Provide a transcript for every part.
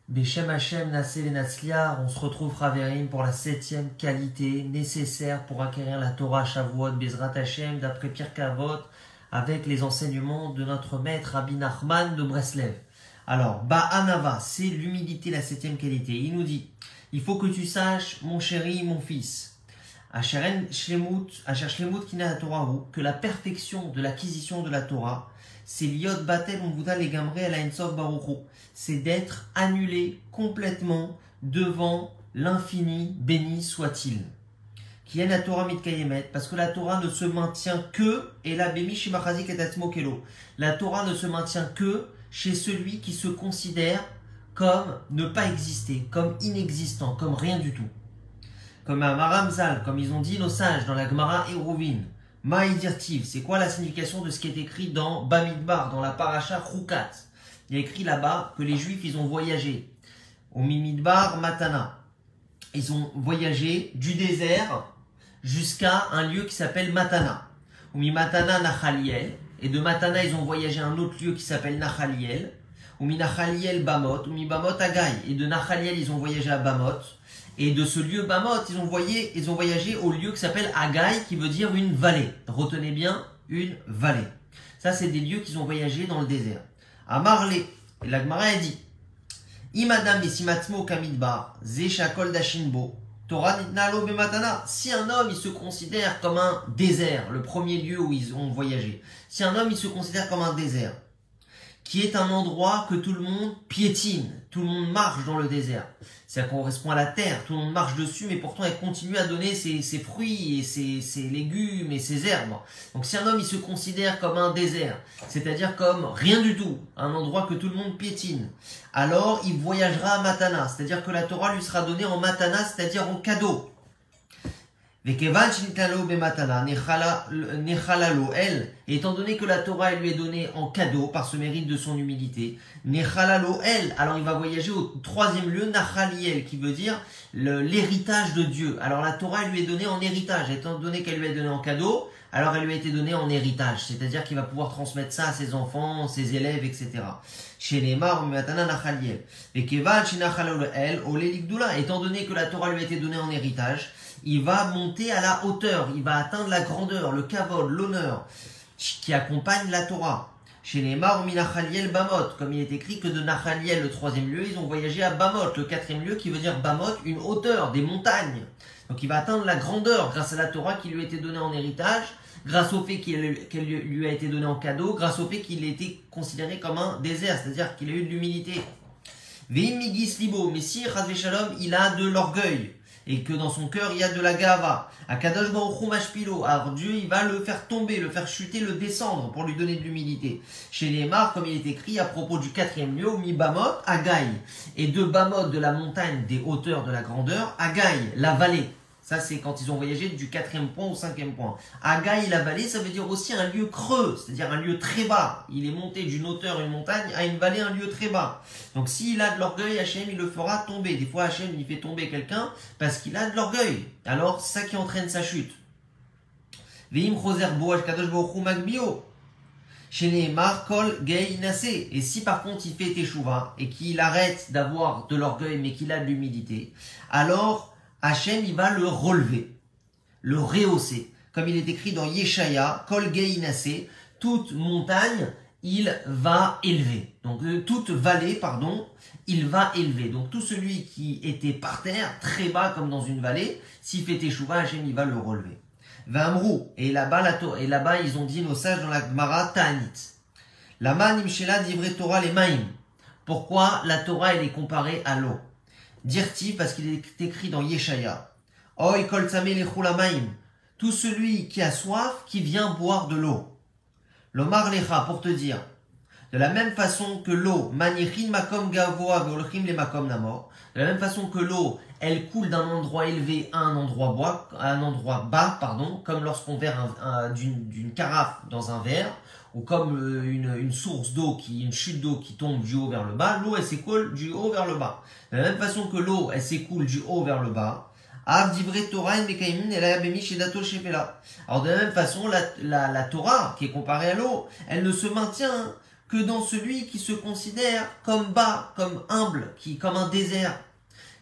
Beshem Hashem Nassé et Natsliar, on se retrouve Raverim pour la 7e qualité nécessaire pour acquérir la Torah Shavuot Bezrat Hashem d'après Pierre Kavot avec les enseignements de notre maître Rabbi Nachman de Breslev. Alors, Ba'anava, c'est l'humilité, la 7e qualité. Il nous dit, il faut que tu saches, mon chéri, mon fils, Asher Shlemut Kina Torah, que la perfection de l'acquisition de la Torah, c'est liot batel on les gamré à la Ensof Baruchu, c'est d'être annulé complètement devant l'infini, béni soit-il. Qui est la Torah mitkayemet, parce que la Torah ne se maintient que, et la bémi shimachazik et atzmo kelo, la Torah ne se maintient que chez celui qui se considère comme ne pas exister, comme inexistant, comme rien du tout. Comme à Maramzal, comme ils ont dit nos sages dans la Gemara Eruvin, Maïdirtiv, c'est quoi la signification de ce qui est écrit dans Bamidbar, dans la paracha Chukat? Il y a écrit là-bas que les Juifs, ils ont voyagé au Mimidbar Matana. Ils ont voyagé du désert jusqu'à un lieu qui s'appelle Matana. Au Matana Nachaliel, et de Matana, ils ont voyagé à un autre lieu qui s'appelle Nachaliel. Au Nachaliel Bamot, au Bamot Agaï, et de Nachaliel, ils ont voyagé à Bamot. Et de ce lieu Bamot, ils ont voyagé au lieu qui s'appelle Agaï, qui veut dire une vallée. Retenez bien, une vallée. Ça, c'est des lieux qu'ils ont voyagé dans le désert. À Marley, et la Gemara a dit, Imadam besimatmo kamidbar, ze shakol dashinbo, Torah nitnalo bematana. Si un homme, il se considère comme un désert, le premier lieu où ils ont voyagé. Si un homme, il se considère comme un désert, qui est un endroit que tout le monde piétine, tout le monde marche dans le désert. Ça correspond à la terre, tout le monde marche dessus, mais pourtant elle continue à donner ses fruits et ses légumes et ses herbes. Donc si un homme il se considère comme un désert, c'est-à-dire comme rien du tout, un endroit que tout le monde piétine, alors il voyagera à Matana, c'est-à-dire que la Torah lui sera donnée en Matana, c'est-à-dire en cadeau. Et étant donné que la Torah lui est donnée en cadeau par ce mérite de son humilité, alors il va voyager au 3e lieu, Nachaliel, qui veut dire l'héritage de Dieu. Alors la Torah lui est donnée en héritage, étant donné qu'elle lui est donnée en cadeau, alors elle lui a été donnée en héritage, c'est-à-dire qu'il va pouvoir transmettre ça à ses enfants, ses élèves, etc. Chez les Mar, Matana Nachaliel. Et Kevan, chez Nachalol, étant donné que la Torah lui a été donnée en héritage, il va monter à la hauteur, il va atteindre la grandeur, le kavod, l'honneur qui accompagne la Torah. Chez les Mar, Minachaliel Bamot, comme il est écrit que de Nachaliel, le 3e lieu, ils ont voyagé à Bamot, le 4e lieu, qui veut dire Bamot, une hauteur, des montagnes. Donc il va atteindre la grandeur grâce à la Torah qui lui a été donnée en héritage, grâce au fait qu'elle lui a été donnée en cadeau, grâce au fait qu'il a été considéré comme un désert, c'est-à-dire qu'il a eu de l'humilité. Veimigis libo, mais si Chazvé Shalom, il a de l'orgueil, et que dans son cœur il y a de la gava. Akadosh Baruch Hu mashpilo. Alors Dieu il va le faire tomber, le faire chuter, le descendre pour lui donner de l'humilité. Chez les Mar, comme il est écrit à propos du 4e lieu, mi Bamot, Agaï. Et de Bamot, de la montagne, des hauteurs de la grandeur, Agaï, la vallée. Ça c'est quand ils ont voyagé du 4e point au 5e point. Agaï, la vallée, ça veut dire aussi un lieu creux, c'est-à-dire un lieu très bas. Il est monté d'une hauteur, une montagne, à une vallée, un lieu très bas. Donc s'il a de l'orgueil, Hachem, il le fera tomber. Des fois, Hachem, il fait tomber quelqu'un parce qu'il a de l'orgueil. Alors, c'est ça qui entraîne sa chute. Veim choser boach kadosh bochu magbio. Chez Markol Gei Nassé. Et si par contre il fait teshuva et qu'il arrête d'avoir de l'orgueil mais qu'il a de l'humilité, alors Hachem, il va le relever, le rehausser. Comme il est écrit dans Yeshaya, Kol Gei Nassé, toute montagne, il va élever. Donc, toute vallée, pardon, il va élever. Donc, tout celui qui était par terre, très bas comme dans une vallée, s'il fait teshuva, Hachem, il va le relever. Vamrou, et là-bas, ils ont dit nos sages dans la Gemara Ta'anit. Lama nimshela divrei Torah les maïm. Pourquoi la Torah, elle est comparée à l'eau? Dirti, parce qu'il est écrit dans Yeshaya. Oy kol tzameh lechou lamaim. Tout celui qui a soif, qui vient boire de l'eau. Lomar lecha, pour te dire. De la même façon que l'eau, manichin makom gavoa veolchim le makom namor. De la même façon que l'eau, elle coule d'un endroit élevé à un endroit bas, pardon, comme lorsqu'on verse d'une carafe dans un verre, ou comme une source d'eau, une chute d'eau qui tombe du haut vers le bas, l'eau elle s'écoule du haut vers le bas. De la même façon que l'eau elle s'écoule du haut vers le bas, alors de la même façon, la Torah, qui est comparée à l'eau, elle ne se maintient que dans celui qui se considère comme bas, comme humble, comme un désert,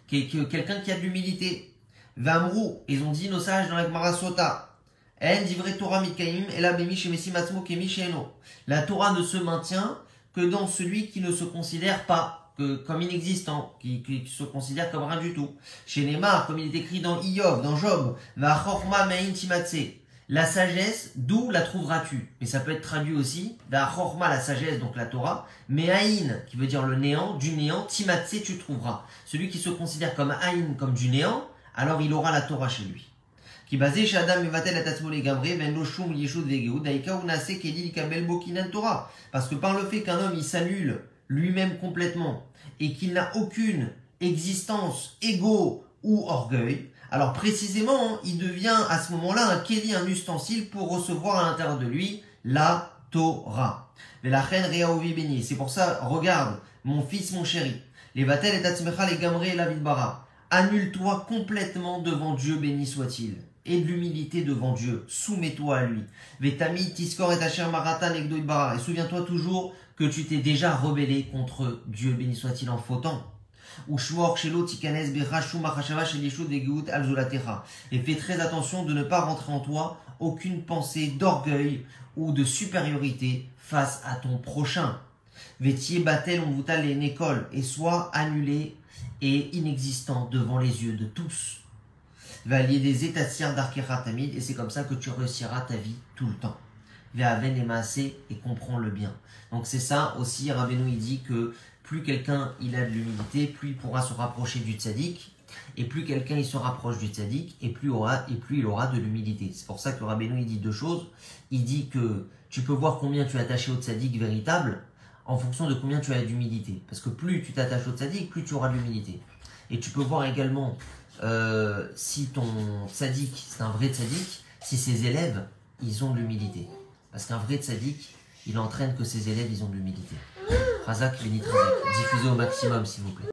quelqu'un qui a de l'humilité. Vamrou, ils ont dit nos sages dans la Gemara Sota. En divrei Torah mikayim ela bemi shemesi matzmo kemi sheeno. La Torah ne se maintient que dans celui qui ne se considère pas comme inexistant, qui se considère comme rien du tout. Chez Neymar, comme il est écrit dans Iyov, dans Job, va chorma mein timatse. La sagesse, d'où la trouveras-tu? Mais ça peut être traduit aussi, va chorma, la sagesse, donc la Torah, mais aïn, qui veut dire le néant, du néant, timatse, tu trouveras. Celui qui se considère comme aïn, comme du néant, alors il aura la Torah chez lui. Qui basé chez Adam mevatel atatzmo legamre ben lo shum yeshud vegeud daika unase kedi likabel bokinan Torah. Parce que par le fait qu'un homme il s'annule lui-même complètement et qu'il n'a aucune existence, ego ou orgueil, alors précisément il devient à ce moment-là un keli, un ustensile pour recevoir à l'intérieur de lui la Torah. Mais la reine Réaovi béni. C'est pour ça, regarde, mon fils, mon chéri, les vatel et tatzmecha les gamre et la vidbara. Annule-toi complètement devant Dieu, béni soit-il, et de l'humilité devant Dieu. Soumets-toi à lui. Vetami tiskor et tacher maratan egdo ibara. Et souviens-toi toujours que tu t'es déjà rebellé contre Dieu, béni soit-il, en fautant. Et fais très attention de ne pas rentrer en toi aucune pensée d'orgueil ou de supériorité face à ton prochain. Vétier batel on voutal et école et sois annulé et inexistant devant les yeux de tous. Valier des étassières d'arkera tamid, et c'est comme ça que tu réussiras ta vie tout le temps. Ve'aven et maasé, et comprends le bien. Donc c'est ça aussi, Rabbeinu il dit que plus quelqu'un il a de l'humilité, plus il pourra se rapprocher du tzaddik, et plus quelqu'un il se rapproche du tzaddik, et plus il aura de l'humilité. C'est pour ça que Rabbeinu il dit deux choses. Il dit que tu peux voir combien tu es attaché au tzaddik véritable en fonction de combien tu as d'humilité. Parce que plus tu t'attaches au tzaddik, plus tu auras de l'humilité. Et tu peux voir également si ton tzaddik, c'est un vrai tzaddik, si ses élèves, ils ont de l'humilité. Parce qu'un vrai tzaddik, il entraîne que ses élèves, ils ont de l'humilité. Razak, béni Razak. Diffusez au maximum, s'il vous plaît.